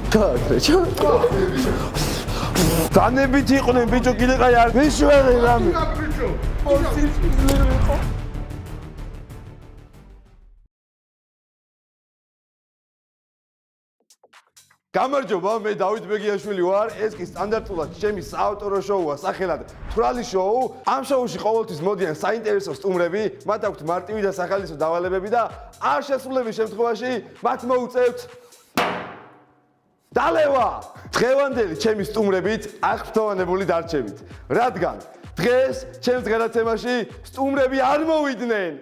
გააკრეჭო. დანებით იყვნენ ბიჭო კიდე ყაი არ მიშვერე რამე. გამარჯობა, მე დავით ბეგიაშვილი ვარ. ეს კი სტანდარტულად ჩემი საავტორო შოუა სახელად თვრალი შოუ. ამ შოუში ყოველთვის მოდიან საინტერესო სტუმრები, მათ აქვთ მარტივი და სახალისო დავალებები და არ შესრულების შემთხვევაში მათ მოუწევთ დალევა. დღევანდელი ჩემი სტუმრებით აღფრთოვანებული დარჩებით, რადგან დღეს ჩემს გადაცემაში სტუმრები არ მოვიდნენ.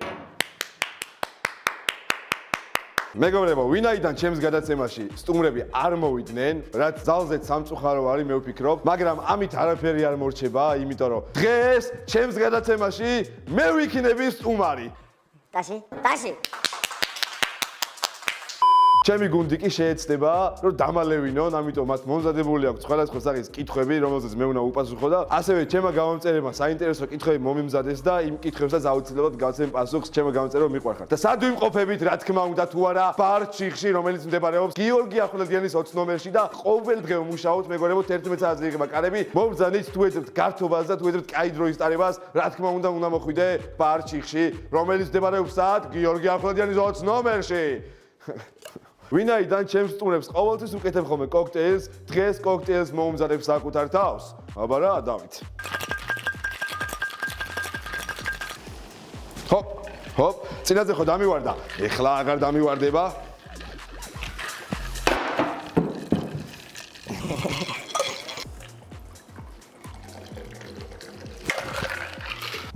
მეგობრებო, ვინაიდან ჩემს გადაცემაში სტუმრები არ მოვიდნენ, რაც ძალზედ სამწუხარო არის, მე ვფიქრობ, მაგრამ ამით არაფერი არ მორჩება, იმიტომ რომ დღეს ჩემს გადაცემაში მე ვიქნები სტუმარი. ტაში. ჩემი გუნდი კი შეეცდება, რომ დამალევინონ, ამიტომ მათ მომზადებული აქვს სხვადასხვა სახის კითხვები, რომელზეც მე უნდა უპასუხო და ასევე ჩემმა გამომწერებმა საინტერესო კითხვები მომიმზადეს და იმ კითხვებსაც აუცილებლად გავცემ პასუხს ჩემმა გამომწერებმა მიყვარხარ. და სად ვიმყოფებით, რა თქმა უნდა, თუ არა, ბარ ჩიხში, რომელიც მდებარეობს გიორგი ახვლედიანის 20 ნომერში და ყოველდღე ვმუშაობთ, მეგობრებო, 11 საათზე იღება კარები. მობრძანით თუ ეძებთ გართობას და თუ ეძებთ კაი დროის ტარებას, რა თქმა უნდა, უნდა მოხვიდე ბარ ჩიხში, რომელიც მდებარეობს სად? გიორგი ახვლედიანის 20 ნომერში. ვინაიდან ჩემს სტუმრებს ყოველთვის უკეთებ ხოლმე კოქტეილს, დღეს კოქტეილს მოუმზადებ საკუთარ თავს. აბა რა, დავით. ჰოპ, წინაზე ხო დამივარდა, ეხლა აღარ დამივარდება.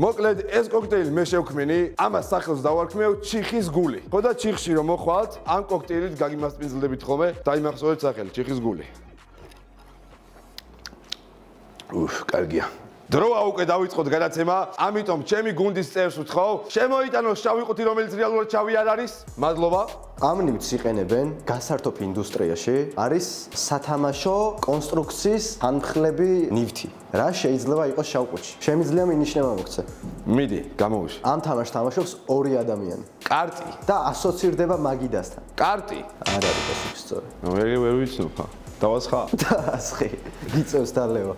მოკლედ ეს კოქტეილი მე შევქმენი, ამას სახელს დავარქმევ ჩიხის გული. ხო და ჩიხში რომ მოხვალთ, ამ კოქტეილით გაგიმასპინძლდებით ხოლმე, დაიმახსოვრეთ სახელი ჩიხის გული. კარგია. დროა უკვე დავიწყოთ გადაცემა, ამიტომ ჩემი გუნდის წევრს ვთხოვ, შემოიტანოს შავი ყუთი, რომელიც რეალურად შავი არ არის. მადლობა. ამ ნივთს იყენებენ გასართობ ინდუსტრიაში, არის სათამაშო კონსტრუქციის ამხლები ნივთი. რა შეიძლება იყოს შავყუთში? შემიძლია მინიშნება მოგცე. მიდი, გამოვიში. ამ თამაშს თამაშობს ორი ადამიანი. კარტი და ასოცირდება მაგიდასთან. კარტი. არ არის პასუხი სწორი. ვერ ვიცნობ. დავასხა. დასხი. გიწევს დალევა.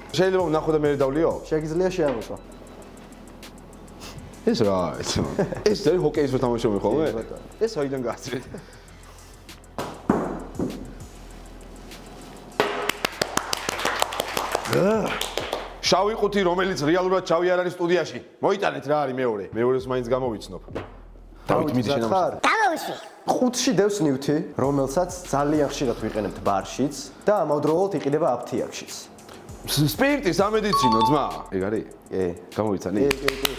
შეიძლება ვნახო და მე დავლიო? შეგიძლია შეამოწვა. ეს რა არის? ეს არის ჰოკეის თამაშობი ხოლმე? ეს აიდან გააცრეთ? შავი ყუთი, რომელიც რეალურად შავი არ არის სტუდიაში. მოიტანეთ რა არის მეორე. მეორეს მაინც გამოვიცნობ. დავით მიდი შენამოწვა. გამოვიშვი. ხუთში დევს ნივთი, რომელსაც ძალიან ხშირად ვიყენებთ ბარშიც და ამავდროულად იყიდება აფთიაქშიც. სპირტი სამედიცინო ძმა. ეგ არის? გამოვიცანი? კი.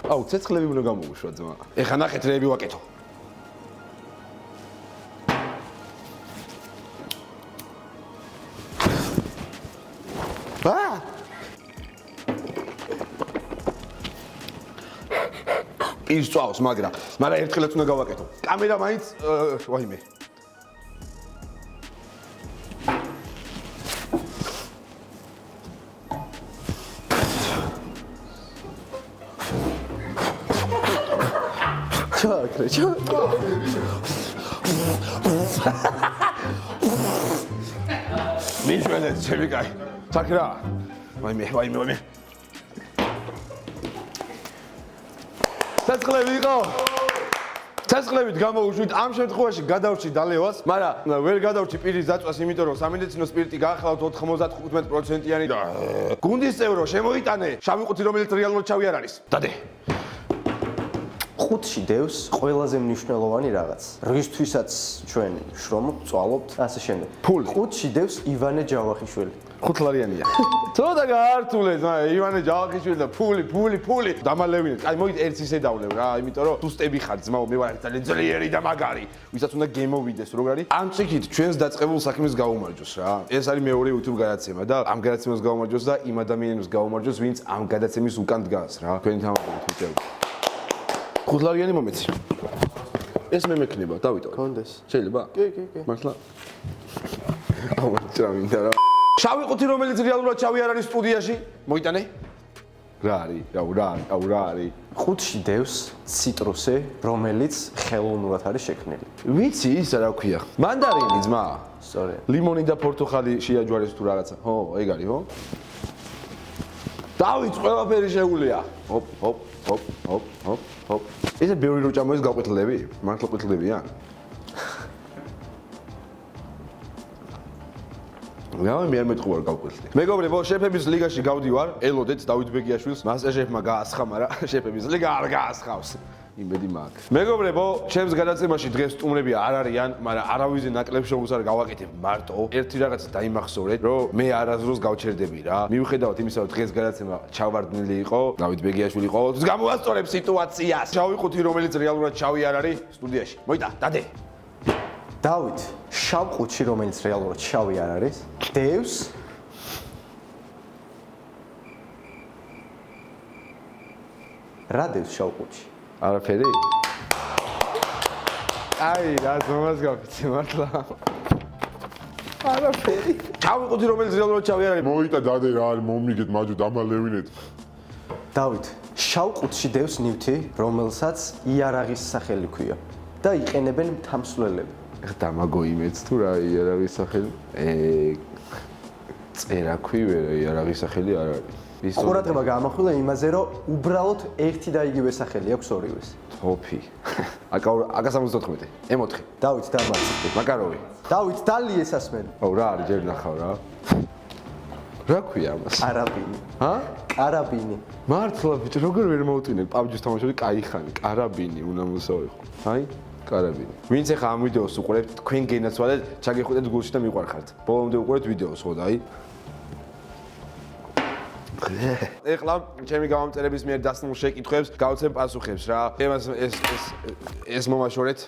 აუ, ცეცხლები უნდა გამოვუშვა ძმა. ეხა ნახეთ რეები ვაკეთო. ის წავს, მაგრამ ერთხელაც უნდა გავაკეთო. კამერა მაინც ვაიმე. გააკრეჭო. მიშვენეთ, ჩემი კაი. საკრა. ვაიმე. ცეცხლები იყო. ცეცხლებით გამოვუშვით, ამ შემთხვევაში გადავრჩი დალევას, მაგრამ ვერ გადავრჩი პირის დაწვას, იმიტომ რომ სამედიცინო სპირტი გაახალავთ 95%-იანი და გუნდის წევრო, შემოიტანე შავი ყუთი, რომელიც რეალურად შავი არ არის. დადე. ხუთში დევს ყველაზე მნიშვნელოვანი რაღაც, რისთვისაც ჩვენ შრომობთ, წვალობთ, ასე შემდეგ. ფული. ხუთში დევს ივანე ჯავახიშვილი. ხუთლარიანია. ცოტა გაართულეთ, ივანე ჯავახიშვილი და ფული. დამალევინეთ. აი მოით ერთს ისე დავლევ რა, იმიტომ რომ სუსტები ხარ ძმაო, მე ვარ ძალიან ძლიერი და მაგარი. ვისაც უნდა გემოვიდეს, როგორ არის? ამ წიქით ჩვენს დაწყებულ საქმეს გაუმარჯოს რა. ეს არის მეორე YouTube გადაცემა და ამ გადაცემას გაუმარჯოს და იმ ადამიანებს გაუმარჯოს, ვინც ამ გადაცემის უკან დგას რა. თქვენი თამაშობთ ბიჭები. ხუთლარიანი მომეცი. ეს მე მექნება, დავიტოვე. კონდეს. შეიძლება? კი. მართლა? აუ, მინდა რა. შავი ყუთი, რომელიც რეალურად შავი არ არის სტუდიაში, მოიტანე. რა არის? რა არის? ყუთში დევს ციტრუსი, რომელიც ხელოვნურად არის შექმნილი. ვიცი ის რა ქვია? მანდარინი ძმა. სწორედ. ლიმონი და პორტოხალი შეაჯვარეს თუ რაღაცა. ხო, ეგ არის, ხო? დავით, ყველაფერი შეუულია. ჰოპ. ესე ბევრი რო ჭამოეს გავყვითლდები? მართლა ყვითლდებიან? მე არ მეტყუ ვარ გავყვითლდი. მეგობრებო, შეფების ლიგაში გავდივარ, ელოდეთ დავით ბეგიაშვილს, მასტერშეფმა გაასხა, მაგრამ შეფების ლიგა არ გაასხავს. იმედი მაქვს. მეგობრებო, ჩემს გადაცემაში დღეს სტუმრები არ არიან, მაგრამ არავის ნაკლებ შოუს არ გავაკეთებ მარტო. ერთი რაღაცა დაიმახსოვრეთ, რომ მე არასდროს გავჩერდები რა. მიუხედავად იმისა, რომ დღეს გადაცემა ჩავარდნილი იყო, დავით ბეგიაშვილი ყოველთვის გამოასწორებს სიტუაციას. ჩავიყუთი, რომელიც რეალურად ჩავი არ არის სტუდიაში. მოიტა, დადე. დავით, შავ ყუთში, რომელიც რეალურად შავი არ არის, დევს რა დევს შავ ყუთში? არაფერი? აი, რა ზომას გავიქცე მართლა. არაფერი. ჩავიყუთი, რომელიც რეალურად ჩავი არ არის. მოიტა დადე რა არის მომიგეთ მაჯო დამალევინეთ. დავით, შავ ყუთში დევს ნივთი, რომელსაც იარაღის სახელი ქვია და იყენებენ მთამსვლელები. დამაგო იმეც თუ რა იარაღის სახელი? წერაქვი ვერა იარაღის სახელი არ არის. ყურადღება გაამახვილა იმაზე, რომ უბრალოდ ერთი და იგივე სახელი აქვს ორივეს. თოფი. AK-74, M4. დავით, დამარცხდი. მაკაროვი. დავით, დალი ესასმენი. ო რა არის ჯერ ნახავ რა. რა ქვია ამას? კარაბინი. ჰა? კარაბინი. მართლა ბიჭო, როგორ ვერ მოვუწინებ PUBG-ს თამაშობდი, კაი ხანი, კარაბინი უნდა მოსავიღო. აი, კარაბინი. ვინც ახლა ამ ვიდეოს უყურებთ, თქვენ გენაცვალეთ, ჩაგეხუტეთ გულში და მიყვარხართ. ბოლომდე უყურეთ ვიდეოს, ხო და აი. ეხლა ჩემი გამომწერების მიერ დასნულ შეკითხვებს გავცემ პასუხებს რა. ეს მომაშორეთ.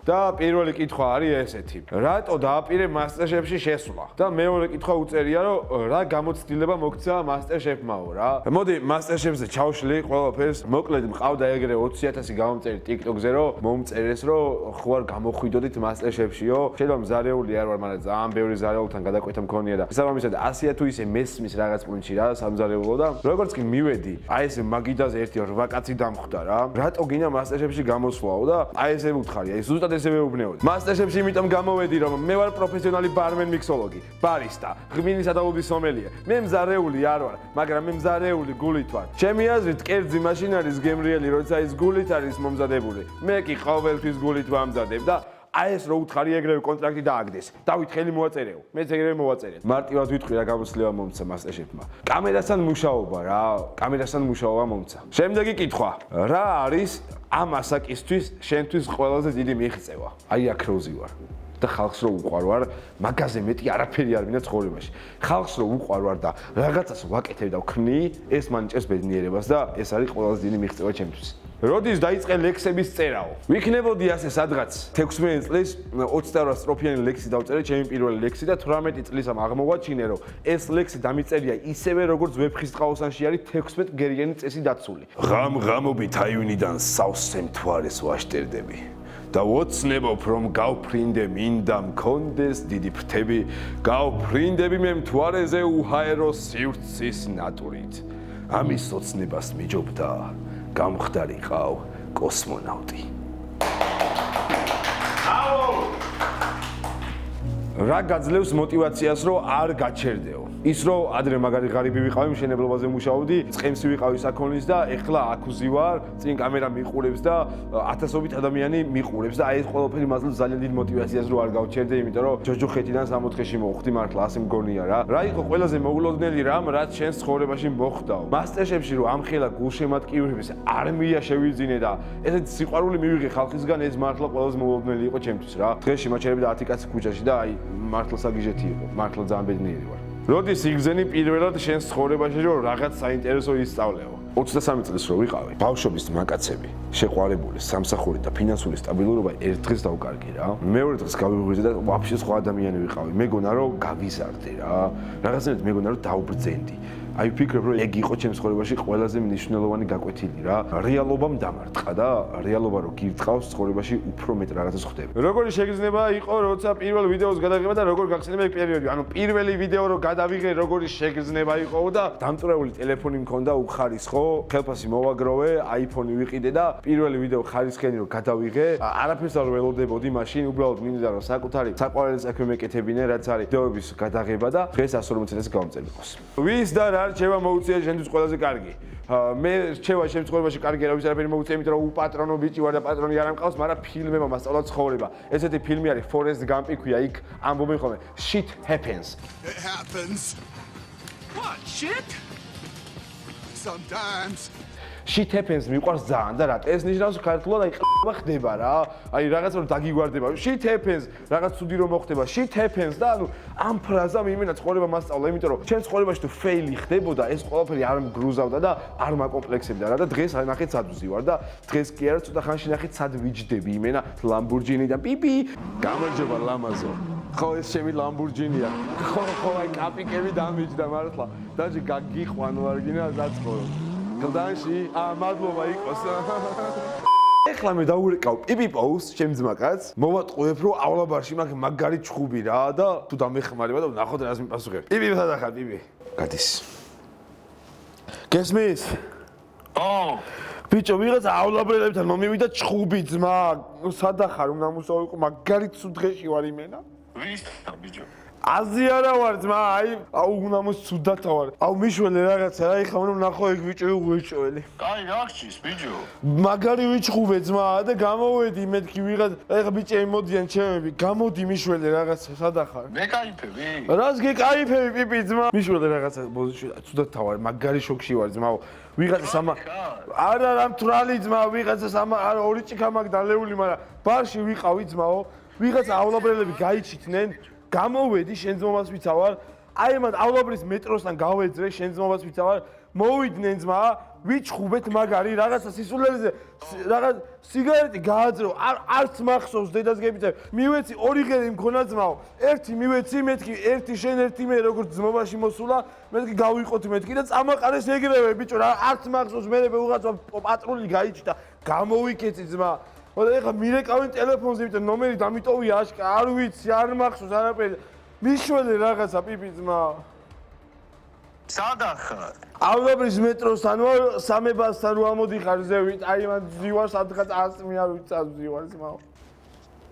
და პირველი კითხვა არის ესეთი. რატო დააპირე MasterChef-ში შესვლა? და მეორე კითხვა უწერია, რომ რა გამოცდილება მოგცა MasterChef-მაო რა. მოდი MasterChef-ზე ჩავშლი ყველაფერს. მოკლედ მყავდა ეგრე 20,000 გამომწერი TikTok-ზე, რომ მომწერეს, რომ ხო არ გამოხვიდოდით MasterChef-შიო. შეიძლება მზარეული არ ვარ, მაგრამ ძალიან ბევრი ზარეულთან გადაკვეთა მქონია და შესაბამისად 100 თუ ისე მესმის რაღაც პუნჩი რა, სამზარეულო და როგორც კი მივედი, აი ესე მაგიდაზე ერთი 8 კაცი დამხვდა რა. რატო გინდა MasterChef-ში გამოსვლაო და აი ესე ვუთხარი, აი ზუსტად ესე ვეუბნეოდი. MasterChef-ში იმიტომ გამოვედი, რომ მე ვარ პროფესიონალი ბარმენ მიქსოლოგი, ბარისტა, ღვინის ადაუდის სომელია. მე მზარეული არ ვარ, მაგრამ მე მზარეული გულით ვარ. ჩემი აზრით, კერძი მაშინ არის გემრიელი, როცა ის გულით არის მომზადებული. მე კი ყოველთვის გულით ვამზადებ და აი ეს რო უთხარი ეგრევე კონტრაქტი დააგდეს. დავით ხელი მოაწერეო. მეც ეგრევე მოვაწერე. მარტივად ვიტყვი რა გამოცდილება მომცა MasterChef-მა. კამერასთან მუშაობა რა, კამერასთან მუშაობა მომცა. შემდეგი კითხვა. რა არის ამ ასაკისთვის შენთვის ყველაზე დიდი მიღწევა? აი აქ როზი ვარ. და ხალხს რო უყვარ ვარ, მაგაზე მეტი არაფერი არ მინდა ცხოვრებაში. ხალხს რო უყვარ ვარ და რაღაცას ვაკეთებ და ვქნი, ეს მან ჭერს ბედნიერებას და ეს არის ყველაზე დიდი მიღწევა ჩემთვის. როდის დაიწყე ლექსების წერაო? ვიქნებოდი ასე სადღაც 16 წლის 28 სტროფიანი ლექსი დავწერე, ჩემი პირველი ლექსი და 18 წლისამ აღმოვაჩინე, რომ ეს ლექსი დამიწერია ისევე როგორც ვეფხის ტყაოსანში არის 16 გერიანი წესი დაცული. ღამ-ღამობით აივნიდან სავსე მთვარეს ვაშტერდები. და ვოცნებობ რომ გავფრინდე მინდა მქონდეს დიდი ფრთები, გავფრინდები მე მთვარეზე უჰაერო სივრცის ნატურით. ამის ოცნებას მიჯობდა გამხდარიყავ კოსმონავტი. რა გაძლევს мотиваციას რომ არ გაჩერდეო? ის რომ ადრე მაგარი ღარიბი ვიყავი, მშენებლობაზე მუშაობდი, წყემსი ვიყავი საქონლის და ეხლა აქუზი ვარ, წინ კამერა მიყურებს და ათასობით ადამიანი მიყურებს და აი ეს ყველაფერი მაძლევს ძალიან დიდ мотиваციას რომ არ გავჩერდე, იმიტომ რომ ჯოჯოხეთიდან 64-ში მოვხდი მართლა, ასე მგონია რა. რა იყო ყველაზე მოულოდნელი რამ, რაც შენს ცხოვრებაში მოხდაო? MasterChef-ში რომ ამხელა გულშემატკივრების არმია შევიძინე და ესეთი სიყვარული მივიღე ხალხისგან, ეს მართლა ყველაზე მოულოდნელი იყო ჩემთვის რა. დღეში მაჩერები და 10 კაცი ქუჩაში და აი მართლა საგიჟეთი იყო, მართლა ძალიან ბედნიერი ვარ. როდის იგზენი პირველად შენს ცხოვრებაში რომ რაღაც საინტერესო ისწავლეო? 23 წლის რო ვიყავი, ბავშვობის მაკაცები, შეყვარებული, სამსახური და ფინანსური სტაბილურობა ერთ დღეს დავკარგი რა. მეორე დღეს გავიღვიძე და ვაფშე სხვა ადამიანი ვიყავი. მეგონა რომ გავიზარდე რა. რაღაცნაირად მეგონა რომ დაუბრძენდი. აი ვფიქრობ, რომ ეგ იყო ჩემს ცხოვრებაში ყველაზე მნიშვნელოვანი გაკვეთილი რა. რეალობამ დამარტყა და რეალობა რო გირწყავს ცხოვრებაში უფრო მეტ რაღაცას ხდება. როგორი შეგრძნება იყო, როცა პირველ ვიდეოს გადაღება და როგორ გახსენება ეგ პერიოდი. ანუ პირველი ვიდეო რო გადავიღე, როგორი შეგრძნება იყო და დამწვრეული ტელეფონი მქონდა უხარისხო, ხელფასი მოვაგროვე, iPhone-ი ვიყიდე და პირველი ვიდეო ხარისხიანი რო გადავიღე, არაფერს არ ველოდებოდი მაშინ, უბრალოდ მინდა რომ საკუთარი საყვარელი საქმე მეკეთებინე, რაც არის ვიდეოების გადაღება და დღეს 150,000 გავამწერლიყოს. ვის და რა რჩევა მოუწია შენთვის ყველაზე კარგი? მე რჩევა ჩემს ცხოვრებაში კარგი არავის არაფერი მოუწია, იმიტომ რომ უპატრონო ბიჭი ვარ და პატრონი არ ამყავს, მაგრამ ფილმებმა მასწავლა ცხოვრება. ესეთი ფილმი არის Forrest Gump-ი ქვია, იქ ამბობენ ხოლმე shit happens. It happens. What, shit? Sometimes. Shit happens მიყვარს ძალიან და რა ეს ნიშნავს ქართულად აი ყება ხდება რა აი რაღაც რომ დაგიგვარდება shit happens რაღაც ცუდი რომ მოხდება shit happens და ანუ ამ ფრაზამ იმენა ცხოვრება მასწავლა იმიტომ რომ ჩემს ცხოვრებაში თუ fail-ი ხდებოდა ეს ყველაფერი არ მგრუზავდა და არ მაკომპლექსებდა რა და დღეს ნახეთ სად ვზივარ და დღეს კი არა ცოტა ხანში ნახეთ სად ვიჯდები იმენა Lamborghini და პიპი გამარჯობა ლამაზო ხო ეს ჩემი Lamborghini-ა ხო აი კაპიკები დამიჯდა მართლა დაჟე გაგიყვან ვარგინა დაწყვეტ გლდანში, მადლობა იყოს. ეხლა მე დაურეკავ პიპიპოუს ჩემს ძმაკაც, მოვატყუებ რომავლაბარში მაგ მაგარი ჩხუბი რა და თუ დამეხმარება და ნახოთ რას მიპასუხებ. პიპი სადახარ პიპი? გადის. გესმის? ო, ბიჭო, ვიღაცაავლაბრელებთან მომივიდა ჩხუბი ძმა. სადახარ უნდა მოსავიყო მაგარი ცუდ დღეში ვარ იმენა. ვის ბიჭო? აზი არა ვარ ძმა, აი, აუ უნდა მოსუდათა ვარ. აუ მიშველი რაღაცა, აი ხა უნდა ნახო ეგ ბიჭო უეჭველი. კაი, რახჩის ბიჭო? მაგარი ვიჩხუბე ძმა და გამოვედი მეთქი ვიღაც, აი ხა ბიჭე მოდიან ჩემები, გამოდი მიშველი რაღაცა, სადახარ? მე кайფები? რას გეკაიფები პიპი ძმა? მიშველი რაღაცა, ცუდათა ვარ, მაგარი შოქში ვარ ძმაო. ვიღაცა სამა არა რა მთრალი ძმა, ვიღაცა სამა არა ორი ჭიქა მაგ დალეული, მაგრამ ბარში ვიყავი ძმაო. ვიღაცაავლაბრელები გაიჩიტნენ გამოვედი შენ ძმობას ვიცავარ აი მანავლაბრის მეტროსთან გავეძრე შენ ძმობას ვიცავარ მოვიდნენ ძმა ვიჩხუბეთ მაგარი რაღაცა სისულელზე რაღაც სიგარეტი გააძრო არც მახსოვს დედას გებიცე მივეცი ორი ღერი მქონა ძმაო ერთი მივეცი მეთქი ერთი შენ ერთი მე როგორც ძმობაში მოსულა მეთქი გავიყოთ მეთქი და წამაყარეს ეგრევე ბიჭო რა არც მახსოვს მე ვიღაცა პატრული გაიჭდა გამოვიკეცი ძმა და ეხლა მირეკავენ ტელეფონზე, იმიტომ ნომერი დამიტოვია აშკა, არ ვიცი, არ მახსოვს არაფერი. მიშველი რაღაცა პიპი ძმა. სადახარ?ავლაბრის მეტროსთან ვარ, სამებასთან რო ამოდიხარ ზევით, აი მან ვზივარ სადღაც 100 არ ვიცი, ვზივარ ძმაო.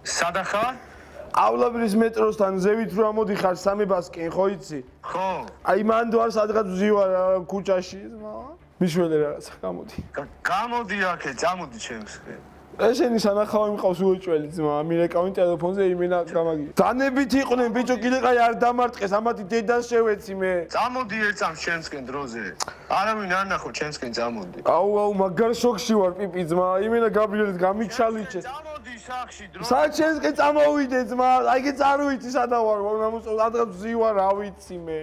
სადახარ?ავლაბრის მეტროსთან ზევით რო ამოდიხარ სამებასკენ, ხო იცი? ხო. აი მან ვარ სადღაც ვზივარ ქუჩაში ძმაო. მიშველი რაღაცა, გამოდი. გამოდი აქე, წამოდი ჩემსკენ. ესენი სანახავი მყავს უეჭველი ძმა, მირეკავენ ტელეფონზე იმენა გამაგი. დანებით იყვნენ ბიჭო, კიდე ყაი არ დამარტყეს, ამათი დედას შევეცი მე. წამოდი ერთ წამს ჩემსკენ დროზე. არავინ არ ნახო ჩემსკენ წამოდი. აუ, მაგარ შოქში ვარ პიპი ძმა, იმენა გაბრიელით გამიჩალიჩეს. წამოდი სახში დროზე. სად ჩემსკენ წამოვიდე ძმა, აიგე არ ვიცი სადა ვარ, სადღაც ვზივარ, რა ვიცი მე.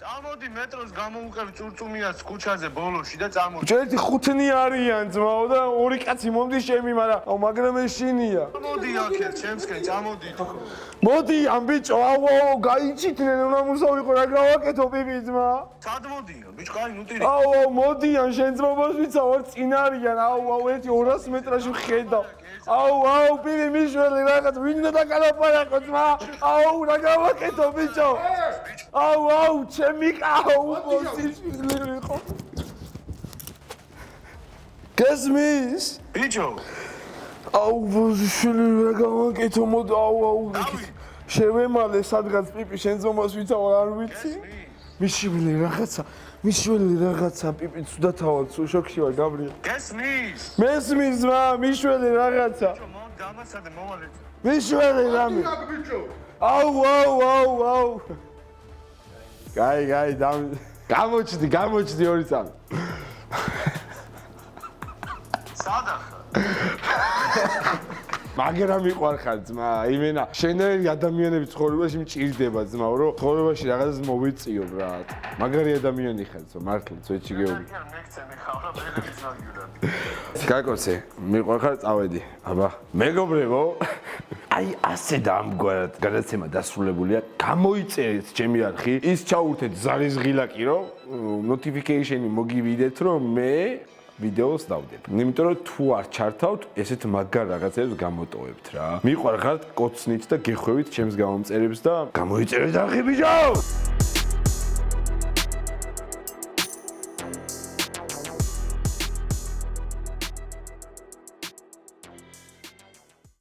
წამოდი მეტროს გამოუყევ წურწუმიას ქუჩაზე ბოლოში და წამოდი. ბიჭო, ერთი ხუთნი არიან ძმაო და ორი კაცი მომდის შემი, მაგრამ აუ, მაგრამ ეშინია. წამოდი აქეთ ჩემსკენ, წამოდი. მოდი ამ ბიჭო, აუ, გაიჩიტნენ, უნდა მოსავიყო, რა გავაკეთო პიპი ძმა. სად მოდიან? ბიჭო, კაი ნუტირი. აუ, მოდიან შენ ძმობას ვიცავარ, წინ არიან, აუ, ერთი 200 მეტრაში ვხედავ. აუ, პიპი მიშველი რაღაც, ვინ უნდა დაკალაპარაკო ძმა? აუ, რა გავაკეთო ბიჭო? აუ, ჩემი კაუ, მოსიშვილი ხო? გესმის? ბიჭო, აუ, მოსიშვილი რა გავაკეთო? მოდი, აუ, შევემალე სადღაც პიპი შენ ძმობას ვიცავარ, არ ვიცი? მიშველი რაღაცა პიპი ცუდათავად შოქში ვარ გაბრიელ. გესმის? მესმის ძმა, მიშველი რაღაცა. მომ დამასადე მოვალე. მიშველი რამე. აუ. გაი, გამოჩდი ორი წამი. სადახარ? მაგრამ მიყვარხარ ძმა, იმენა შენერი ადამიანები ცხოვრებაში მჭირდება ძმაო, რომ ცხოვრებაში რაღაცას მოვიწიო რა. მაგარი ადამიანი ხარ ძმა, მართლა ძვეთში გეუბნები. მეკცემი ხავდა ბერების მაგივრად. გაკოცე, მიყვარხარ წავედი. აბა, მეგობრებო, აი ასე და ამგვარად გადაცემა დასრულებულია. გამოიწერეთ ჩემი არხი, ის ჩაურთეთ ზარის ღილაკი, რომ notification-ი მოგივიდეთ, რომ მე ვიდეოს დავდებ. იმიტომ რომ თუ არ ჩართავთ, ესეთ მაგარ რაღაცებს გამოტოვებთ რა. მიყვარხართ, კოცნით და გეხვევით ჩემს გამომწერებს და გამოიწერეთ არხი ბიჭო!